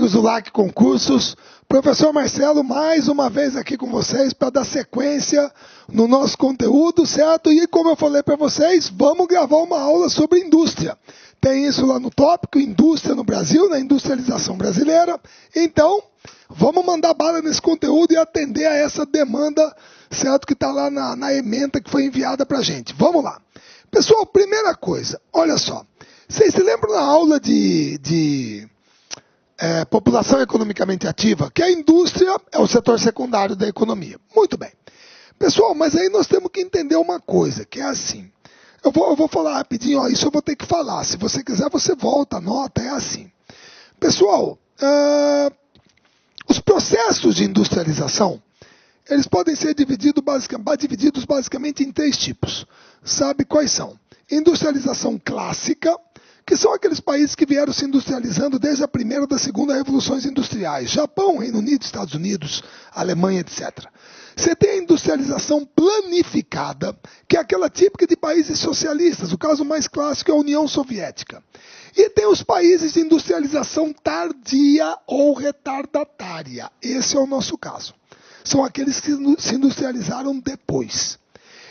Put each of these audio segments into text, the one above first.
Amigos do LAC Concursos, professor Marcelo mais uma vez aqui com vocês para dar sequência no nosso conteúdo, certo? E como eu falei para vocês, vamos gravar uma aula sobre indústria. Tem isso lá no tópico, indústria no Brasil, na industrialização brasileira. Então, vamos mandar bala nesse conteúdo e atender a essa demanda, certo? Que está lá na ementa que foi enviada para a gente. Vamos lá. Pessoal, primeira coisa, olha só. Vocês se lembram da aula de população economicamente ativa, que a indústria é o setor secundário da economia. Muito bem. Pessoal, mas aí nós temos que entender uma coisa, que é assim. Eu vou falar rapidinho, ó, isso eu vou ter que falar. Se você quiser, você volta, anota, é assim. Pessoal, os processos de industrialização, eles podem ser divididos basicamente em 3 tipos. Sabe quais são? Industrialização clássica, que são aqueles países que vieram se industrializando desde a primeira e da segunda revoluções industriais. Japão, Reino Unido, Estados Unidos, Alemanha, etc. Você tem a industrialização planificada, que é aquela típica de países socialistas. O caso mais clássico é a União Soviética. E tem os países de industrialização tardia ou retardatária. Esse é o nosso caso. São aqueles que se industrializaram depois.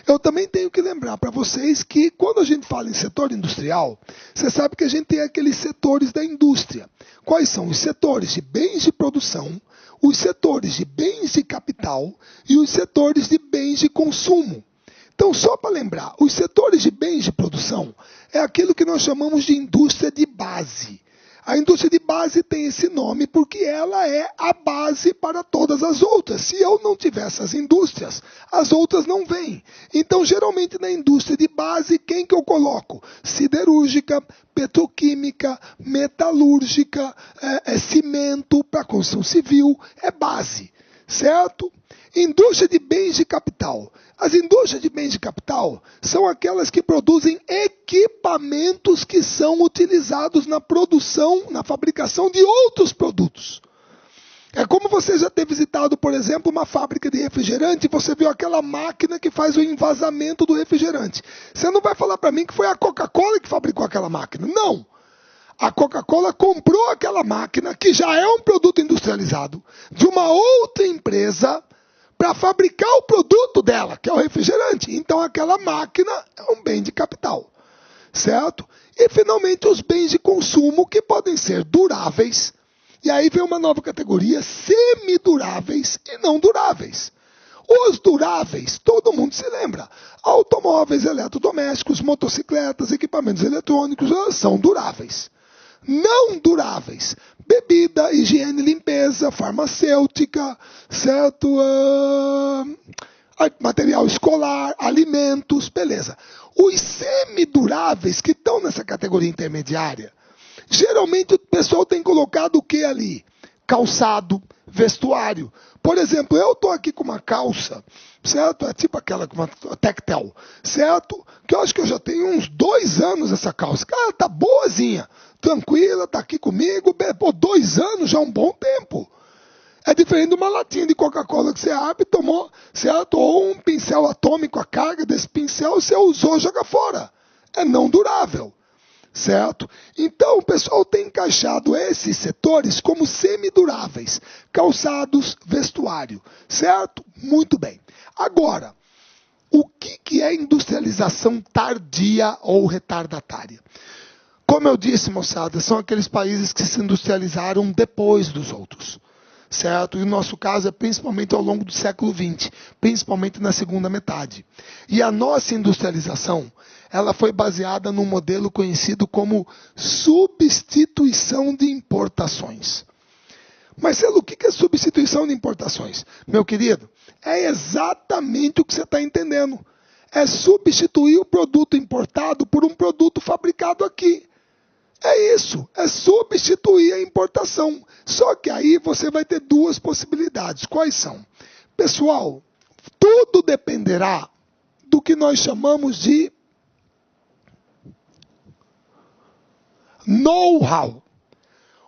Eu também tenho que lembrar para vocês que quando a gente fala em setor industrial, você sabe que a gente tem aqueles setores da indústria. Quais são os setores de bens de produção, os setores de bens de capital e os setores de bens de consumo. Então, só para lembrar, os setores de bens de produção é aquilo que nós chamamos de indústria de base. A indústria de base tem esse nome porque ela é a base para todas as outras. Se eu não tiver essas indústrias, as outras não vêm. Então, geralmente na indústria de base, quem que eu coloco? Siderúrgica, petroquímica, metalúrgica, cimento para construção civil, é base, certo? Indústria de bens de capital. As indústrias de bens de capital são aquelas que produzem equipamentos que são utilizados na produção, na fabricação de outros produtos. É como você já ter visitado, por exemplo, uma fábrica de refrigerante e você viu aquela máquina que faz o envasamento do refrigerante. Você não vai falar para mim que foi a Coca-Cola que fabricou aquela máquina. Não! A Coca-Cola comprou aquela máquina, que já é um produto industrializado, de uma outra empresa, para fabricar o produto dela, que é o refrigerante. Então, aquela máquina é um bem de capital, certo? E, finalmente, os bens de consumo, que podem ser duráveis. E aí vem uma nova categoria, semiduráveis e não duráveis. Os duráveis, todo mundo se lembra. Automóveis, eletrodomésticos, motocicletas, equipamentos eletrônicos, são duráveis. Não duráveis, bebida, higiene e limpeza, farmacêutica, certo? Material escolar, alimentos, beleza. Os semiduráveis que estão nessa categoria intermediária, geralmente o pessoal tem colocado o que ali? Calçado, vestuário. Por exemplo, eu estou aqui com uma calça, certo? É tipo aquela com uma tectel, certo? Que eu acho que eu já tenho uns 2 anos essa calça. Cara, tá boazinha, tranquila, tá aqui comigo. Pô, 2 anos já é um bom tempo. É diferente de uma latinha de Coca-Cola que você abre e tomou, certo? Ou um pincel atômico, a carga desse pincel você usou, joga fora. É não durável. Certo? Então, o pessoal tem encaixado esses setores como semiduráveis, calçados, vestuário, certo? Muito bem. Agora, o que é industrialização tardia ou retardatária? Como eu disse, moçada, são aqueles países que se industrializaram depois dos outros, certo? E o nosso caso é principalmente ao longo do século XX, principalmente na segunda metade. E a nossa industrialização, ela foi baseada num modelo conhecido como substituição de importações. Marcelo, o que é substituição de importações? Meu querido, é exatamente o que você está entendendo. É substituir o produto importado por um produto fabricado aqui. É isso, é substituir a importação. Só que aí você vai ter 2 possibilidades. Quais são? Pessoal, tudo dependerá do que nós chamamos de know-how.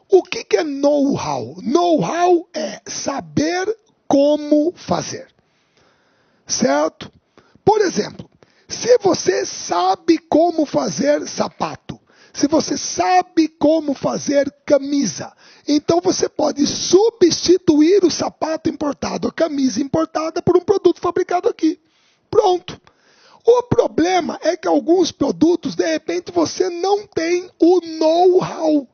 O que é know-how? Know-how é saber como fazer. Certo? Por exemplo, se você sabe como fazer sapato, se você sabe como fazer camisa, então você pode substituir o sapato importado, a camisa importada, por um produto fabricado aqui. Pronto. O problema é que alguns produtos, de repente, você não tem o know-how.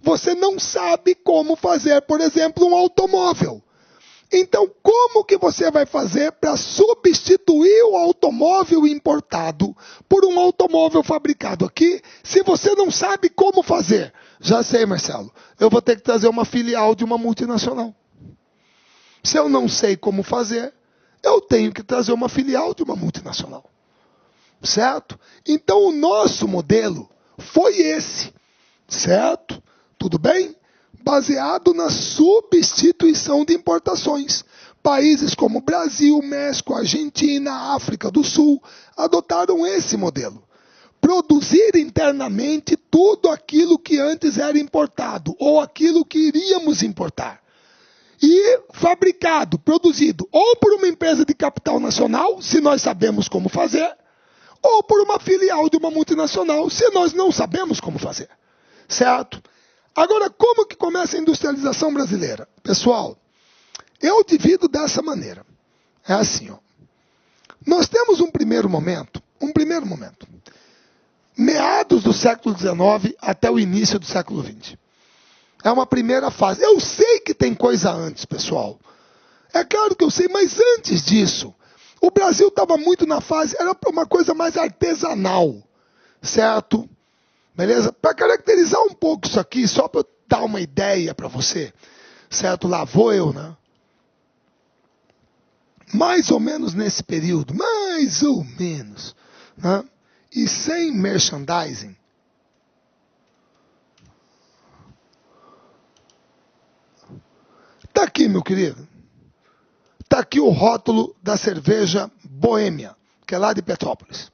Você não sabe como fazer, por exemplo, um automóvel. Então, como que você vai fazer para substituir o automóvel importado por um automóvel fabricado aqui, se você não sabe como fazer? Já sei, Marcelo. Eu vou ter que trazer uma filial de uma multinacional. Se eu não sei como fazer, eu tenho que trazer uma filial de uma multinacional. Certo? Então, o nosso modelo foi esse. Certo? Tudo bem? Baseado na substituição de importações. Países como Brasil, México, Argentina, África do Sul adotaram esse modelo. Produzir internamente tudo aquilo que antes era importado, ou aquilo que iríamos importar. E fabricado, produzido, ou por uma empresa de capital nacional, se nós sabemos como fazer, ou por uma filial de uma multinacional, se nós não sabemos como fazer. Certo? Agora, como que começa a industrialização brasileira? Pessoal, eu divido dessa maneira. É assim, ó. Nós temos um primeiro momento, meados do século XIX até o início do século XX. É uma primeira fase. Eu sei que tem coisa antes, pessoal. É claro que eu sei, mas antes disso, o Brasil estava muito na fase, era uma coisa mais artesanal, certo? Beleza? Para caracterizar um pouco isso aqui, só para dar uma ideia para você, certo? Lá vou eu, né? Mais ou menos nesse período, mais ou menos, né? E sem merchandising. Tá aqui, meu querido. Tá aqui o rótulo da cerveja Boêmia, que é lá de Petrópolis.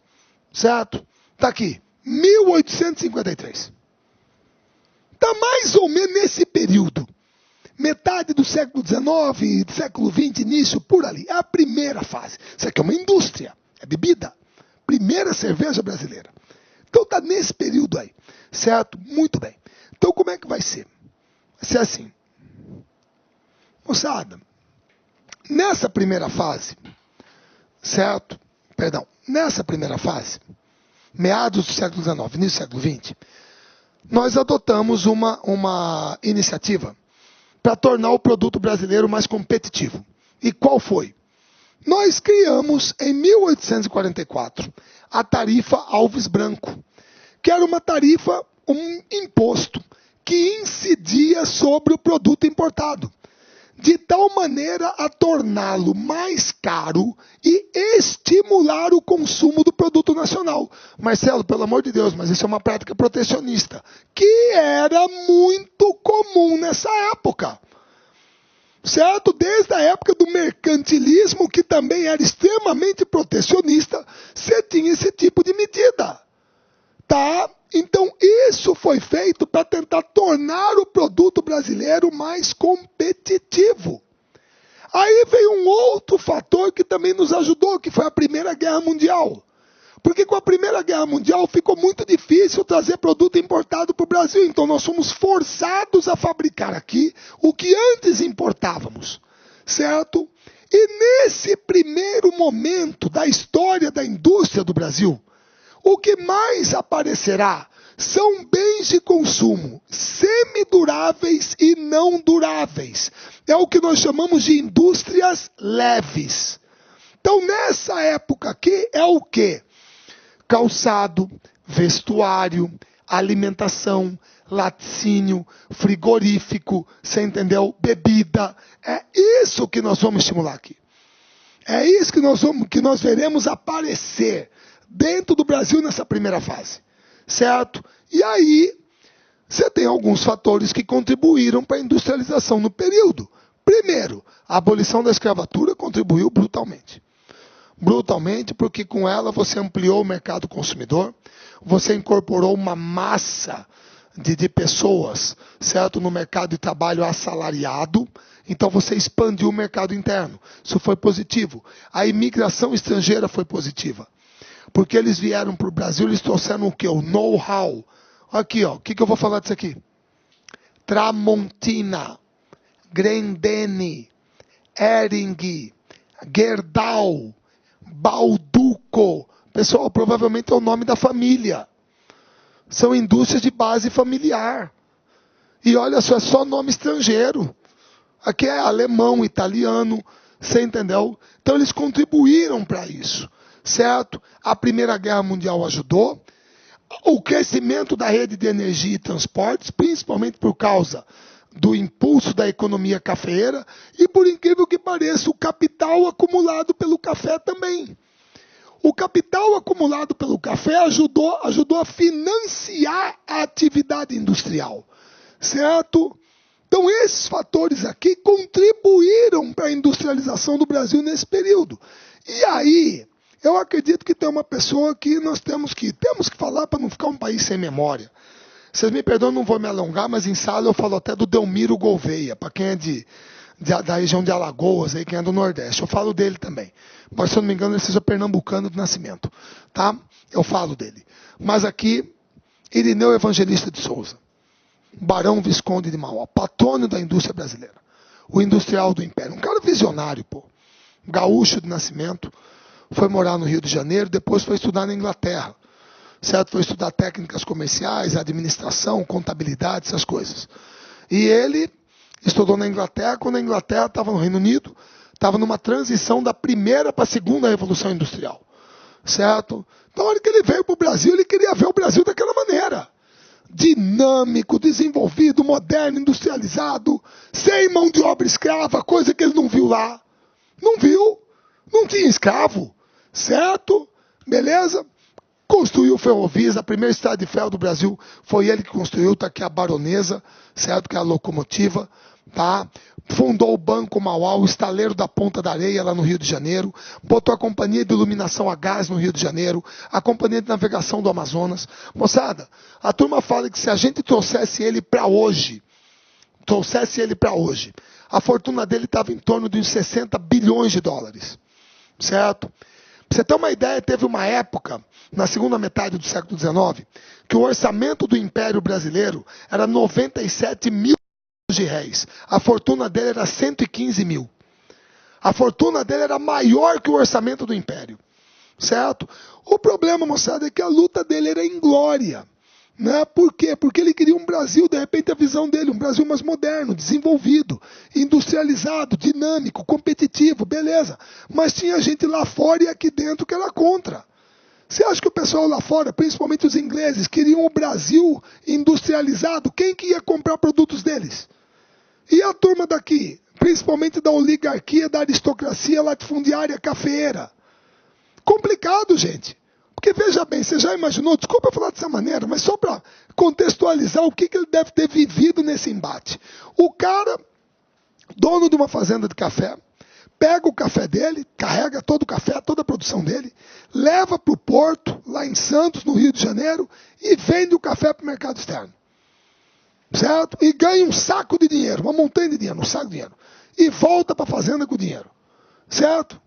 Certo? Tá aqui. 1853. Está mais ou menos nesse período. Metade do século XIX, século XX, início, por ali. É a primeira fase. Isso aqui é uma indústria. É bebida. Primeira cerveja brasileira. Então está nesse período aí. Certo? Muito bem. Então como é que vai ser? Vai ser assim. Moçada, nessa primeira fase, certo? Perdão. Nessa primeira fase, meados do século XIX, início do século XX, nós adotamos uma iniciativa para tornar o produto brasileiro mais competitivo. E qual foi? Nós criamos, em 1844, a tarifa Alves Branco, que era uma tarifa, um imposto, que incidia sobre o produto importado, de tal maneira a torná-lo mais caro e estimular o consumo do produto nacional. Marcelo, pelo amor de Deus, mas isso é uma prática protecionista, que era muito comum nessa época. Certo? Desde a época do mercantilismo, que também era extremamente protecionista, você tinha esse tipo de medida. Tá? Então, isso foi feito para tentar tornar o produto brasileiro mais competitivo. Aí veio um outro fator que também nos ajudou, que foi a Primeira Guerra Mundial. Porque com a Primeira Guerra Mundial ficou muito difícil trazer produto importado para o Brasil. Então nós fomos forçados a fabricar aqui o que antes importávamos. Certo? E nesse primeiro momento da história da indústria do Brasil, o que mais aparecerá são bens de consumo semiduráveis e não duráveis. É o que nós chamamos de indústrias leves. Então, nessa época aqui, é o quê? Calçado, vestuário, alimentação, laticínio, frigorífico, você entendeu? Bebida. É isso que nós vamos estimular aqui. É isso que nós veremos aparecer dentro do Brasil nessa primeira fase. Certo? E aí, você tem alguns fatores que contribuíram para a industrialização no período. Primeiro, a abolição da escravatura contribuiu brutalmente. Brutalmente, porque com ela você ampliou o mercado consumidor, você incorporou uma massa de pessoas, certo, no mercado de trabalho assalariado, então você expandiu o mercado interno. Isso foi positivo. A imigração estrangeira foi positiva. Porque eles vieram para o Brasil, eles trouxeram o quê? O know-how, Aqui, ó, o que eu vou falar disso aqui? Tramontina, Grendene, Hering, Gerdau, Balduco. Pessoal, provavelmente é o nome da família. São indústrias de base familiar. E olha só, é só nome estrangeiro. Aqui é alemão, italiano, você entendeu? Então eles contribuíram para isso, certo? A Primeira Guerra Mundial ajudou. O crescimento da rede de energia e transportes, principalmente por causa do impulso da economia cafeeira, e por incrível que pareça, o capital acumulado pelo café também. O capital acumulado pelo café ajudou a financiar a atividade industrial, certo? Então esses fatores aqui contribuíram para a industrialização do Brasil nesse período. E aí, eu acredito que tem uma pessoa que nós temos que falar para não ficar um país sem memória. Vocês me perdoam, não vou me alongar, mas em sala eu falo até do Delmiro Gouveia, para quem é da região de Alagoas, aí, quem é do Nordeste. Eu falo dele também. Mas, se eu não me engano, ele seja pernambucano do nascimento. Tá? Eu falo dele. Mas aqui, Irineu Evangelista de Souza, Barão Visconde de Mauá, patrono da indústria brasileira, o industrial do Império, um cara visionário, pô, gaúcho de nascimento, foi morar no Rio de Janeiro, depois foi estudar na Inglaterra, certo? Foi estudar técnicas comerciais, administração, contabilidade, essas coisas. E ele estudou na Inglaterra, quando a Inglaterra estava no Reino Unido, estava numa transição da primeira para a segunda Revolução Industrial, certo? Então, na hora que ele veio para o Brasil, ele queria ver o Brasil daquela maneira. Dinâmico, desenvolvido, moderno, industrializado, sem mão de obra escrava, coisa que ele não viu lá. Não viu, não tinha escravo, certo? Beleza? Construiu ferrovias, a primeira estrada de ferro do Brasil foi ele que construiu, tá aqui a Baronesa, certo? Que é a locomotiva, tá? Fundou o Banco Mauá, o estaleiro da Ponta da Areia, lá no Rio de Janeiro. Botou a Companhia de Iluminação a Gás no Rio de Janeiro. A Companhia de Navegação do Amazonas. Moçada, a turma fala que se a gente trouxesse ele para hoje, a fortuna dele estava em torno de uns 60 bilhões de dólares. Certo? Pra você ter uma ideia, teve uma época, na segunda metade do século XIX, que o orçamento do Império Brasileiro era 97 mil de réis. A fortuna dele era 115 mil. A fortuna dele era maior que o orçamento do Império. Certo? O problema, moçada, é que a luta dele era inglória. Né? Por quê? Porque ele queria um Brasil, de repente a visão dele, um Brasil mais moderno, desenvolvido, industrializado, dinâmico, competitivo, beleza. Mas tinha gente lá fora e aqui dentro que era contra. Você acha que o pessoal lá fora, principalmente os ingleses, queriam o Brasil industrializado? Quem que ia comprar produtos deles? E a turma daqui, principalmente da oligarquia, da aristocracia latifundiária cafeeira? Complicado, gente. Porque veja bem, você já imaginou, desculpa eu falar dessa maneira, mas só para contextualizar o que ele deve ter vivido nesse embate. O cara, dono de uma fazenda de café, pega o café dele, carrega todo o café, toda a produção dele, leva para o porto, lá em Santos, no Rio de Janeiro, e vende o café para o mercado externo. Certo? E ganha um saco de dinheiro, uma montanha de dinheiro, um saco de dinheiro. E volta para a fazenda com o dinheiro. Certo?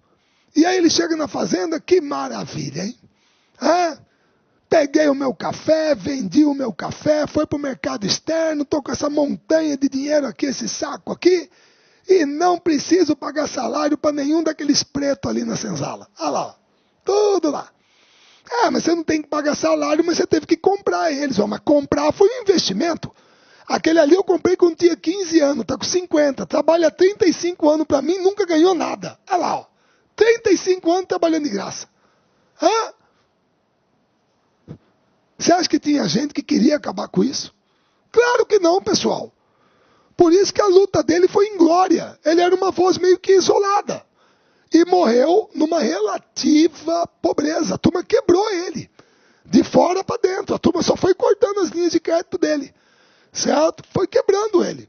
E aí ele chega na fazenda, que maravilha, hein? Peguei o meu café, vendi o meu café, foi para o mercado externo, estou com essa montanha de dinheiro aqui, esse saco aqui, e não preciso pagar salário para nenhum daqueles pretos ali na senzala. Olha lá, tudo lá. Mas você não tem que pagar salário, mas você teve que comprar eles. Mas comprar foi um investimento. Aquele ali eu comprei quando tinha 15 anos, está com 50, trabalha 35 anos para mim, nunca ganhou nada. Olha lá, ó, 35 anos trabalhando de graça. Você acha que tinha gente que queria acabar com isso? Claro que não, pessoal. Por isso que a luta dele foi inglória. Ele era uma voz meio que isolada. E morreu numa relativa pobreza. A turma quebrou ele. De fora para dentro. A turma só foi cortando as linhas de crédito dele. Certo? Foi quebrando ele.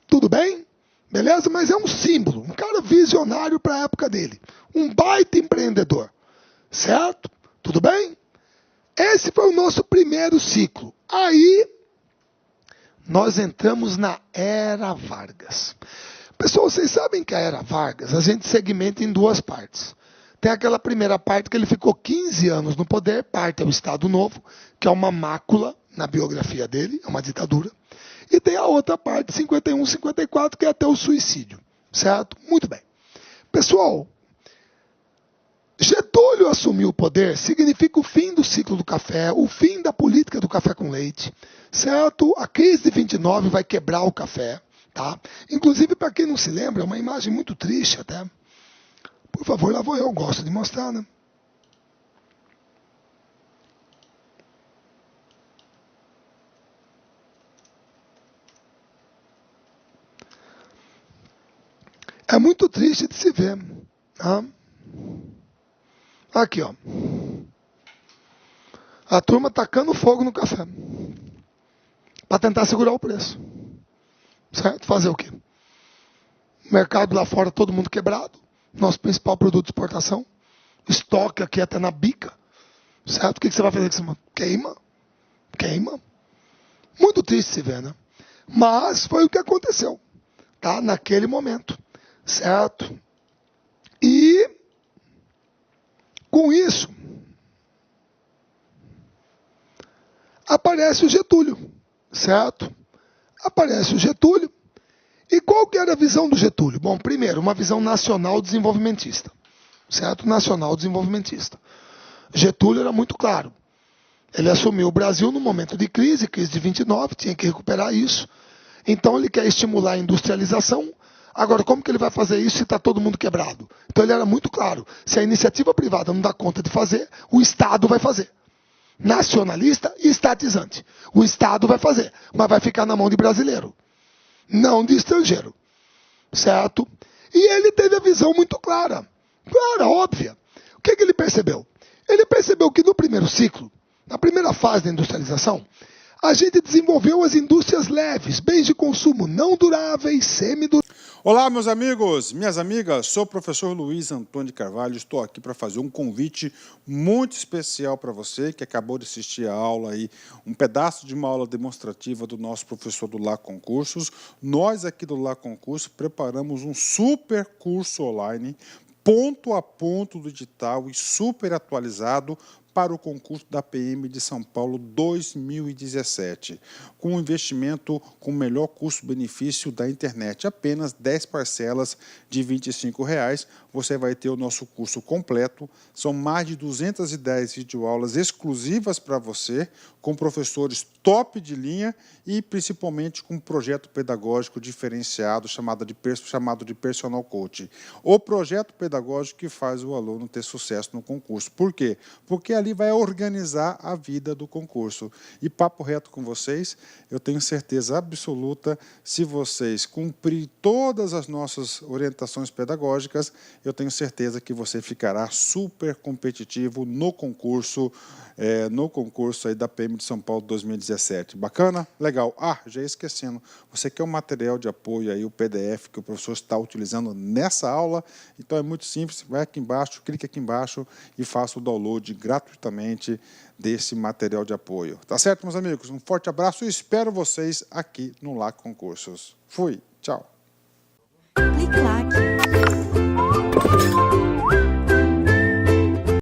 Tudo bem? Beleza? Mas é um símbolo. Um cara visionário para a época dele. Um baita empreendedor. Certo? Tudo bem? Esse foi o nosso primeiro ciclo. Aí, nós entramos na Era Vargas. Pessoal, vocês sabem que a Era Vargas, a gente segmenta em duas partes. Tem aquela primeira parte que ele ficou 15 anos no poder, parte é o Estado Novo, que é uma mácula, na biografia dele, é uma ditadura. E tem a outra parte, 51, 54, que é até o suicídio, certo? Muito bem. Pessoal, Getúlio assumiu o poder significa o fim do ciclo do café, o fim da política do café com leite, certo? A crise de 29 vai quebrar o café, tá? Inclusive, para quem não se lembra, é uma imagem muito triste até. Por favor, lá vou eu, gosto de mostrar, né? É muito triste de se ver. Tá? Aqui, ó. A turma tacando fogo no café. Para tentar segurar o preço. Certo? Fazer o quê? Mercado lá fora, todo mundo quebrado. Nosso principal produto de exportação. Estoque aqui até na bica. Certo? O que você vai fazer com esse mundo? Queima. Queima. Muito triste se ver, né? Mas foi o que aconteceu. Tá? Naquele momento. Certo? E com isso aparece o Getúlio, certo? Aparece o Getúlio. E qual que era a visão do Getúlio? Bom, primeiro, uma visão nacional desenvolvimentista, certo? Nacional desenvolvimentista. Getúlio era muito claro. Ele assumiu o Brasil num momento de crise de 29, tinha que recuperar isso. Então ele quer estimular a industrialização. Agora, como que ele vai fazer isso se está todo mundo quebrado? Então ele era muito claro. Se a iniciativa privada não dá conta de fazer, o Estado vai fazer. Nacionalista e estatizante. O Estado vai fazer, mas vai ficar na mão de brasileiro, não de estrangeiro. Certo? E ele teve a visão muito clara. Clara, óbvia. O que ele percebeu? Ele percebeu que no primeiro ciclo, na primeira fase da industrialização, a gente desenvolveu as indústrias leves, bens de consumo não duráveis, semiduráveis. Olá, meus amigos, minhas amigas, sou o professor Luiz Antônio de Carvalho, estou aqui para fazer um convite muito especial para você que acabou de assistir a aula aí, um pedaço de uma aula demonstrativa do nosso professor do Lá Concursos. Nós aqui do Lá Concursos preparamos um super curso online, ponto a ponto do digital e super atualizado para o concurso da PM de São Paulo 2017, com um investimento com o melhor custo-benefício da internet, apenas 10 parcelas de R$ 25,00, você vai ter o nosso curso completo, são mais de 210 videoaulas exclusivas para você, com professores top de linha e principalmente com um projeto pedagógico diferenciado chamado de Personal Coach. O projeto pedagógico que faz o aluno ter sucesso no concurso. Por quê? Porque ali vai organizar a vida do concurso. E papo reto com vocês, eu tenho certeza absoluta, se vocês cumprirem todas as nossas orientações pedagógicas, eu tenho certeza que você ficará super competitivo no concurso aí da PM de São Paulo 2017. Bacana? Legal. Ah, já ia esquecendo, você quer um material de apoio aí, o PDF que o professor está utilizando nessa aula? Então é muito simples, vai aqui embaixo, clique aqui embaixo e faça o download gratuitamente desse material de apoio. Tá certo, meus amigos? Um forte abraço e espero vocês aqui no Lá Concursos. Fui, tchau. Clique lá.